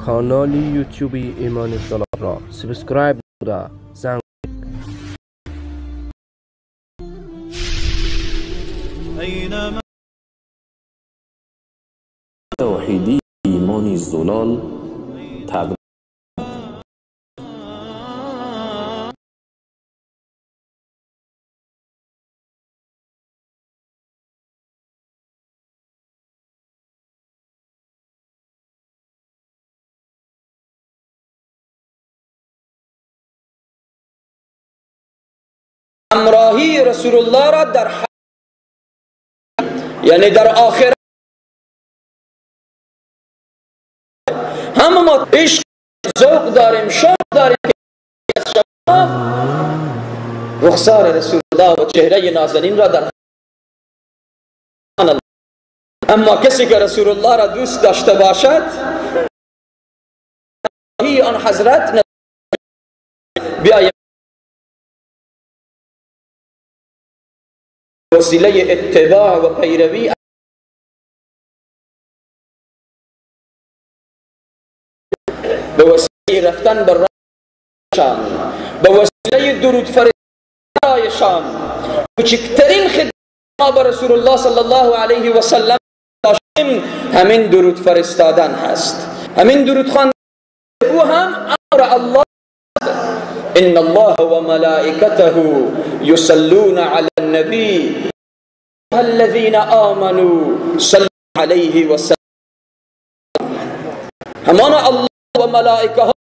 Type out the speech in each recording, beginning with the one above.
کانال یوتیوبی ایمان سالار را سابسکرایب نموده زنگ توحیدی ایمان زلال تقدیم همراهی رسول الله را در یعنی در آخرت همه ما عشق ذوق داریم، شوق داریم که از شما رخسار رسول الله و چهره نازنین را در اما کسی که رسول الله را دوست داشته باشد آن حضرت بیایم وسیله اتباع و پیروی به وسیله رفتن بر راهشان، به وسیله درود فرستادن برایشان کوچکترین خدمت به رسول الله صلی الله علیه و سلم همین درود فرستادن هست، همین درود خواندن. او هم امر الله ان الله و ملائکته یصلون علی النبی الذين آمنوا صلوا علیه و سلم. همان الله و ملائکه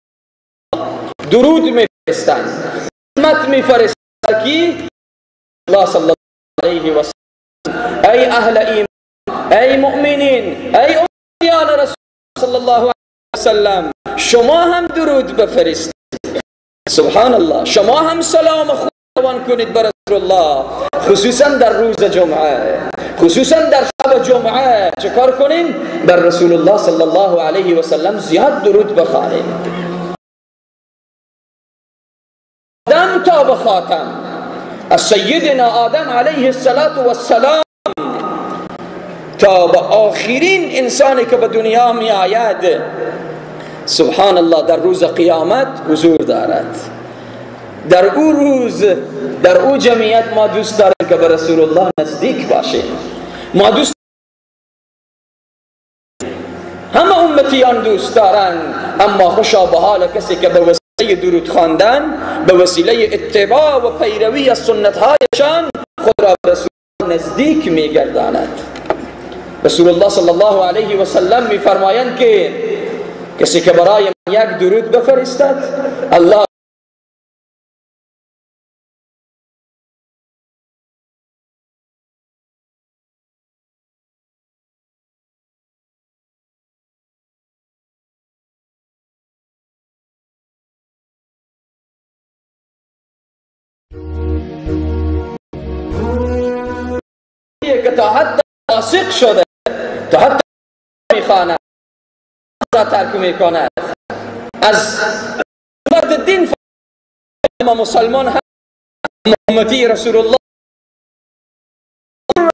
درود میفرستند، رحمت میفرستند کی الله صلی الله علیه و سلم. ای اهل ایمان، ای مؤمنین، ای امیان رسول صلی الله علیه و سلم، شما هم درود بفرستید. سبحان الله، شما هم سلام خود روان کنید بر رسول الله، خصوصا در روز جمعه، خصوصا در شب جمعه چه کار کنیم؟ بر رسول الله صلی الله علیه و سلم زیاد درود بخوانیم. آدم تا به خاتم، از سیدنا آدم علیه السلام تا به آخرین انسانی که به دنیا می آید، سبحان الله، در روز قیامت حضور دارد. در او روز، در او جمعیت ما دوست داریم که به رسول الله نزدیک باشیم. ما دوست همه امتیان دوست دارن، اما خوشا به حال کسی که به وسیله درود خواندن، به وسیله اتباع و پیروی از سنت هایشان خود را به رسول الله نزدیک میگرداند. رسول الله صلی الله علیه و سلم میفرمایند که کسی که برای من یک درود بفرستد، الله که تا حد واثق شده، تا حد میخواند را ترک میکند از مرد دین، اما مسلمان هم امتی رسول الله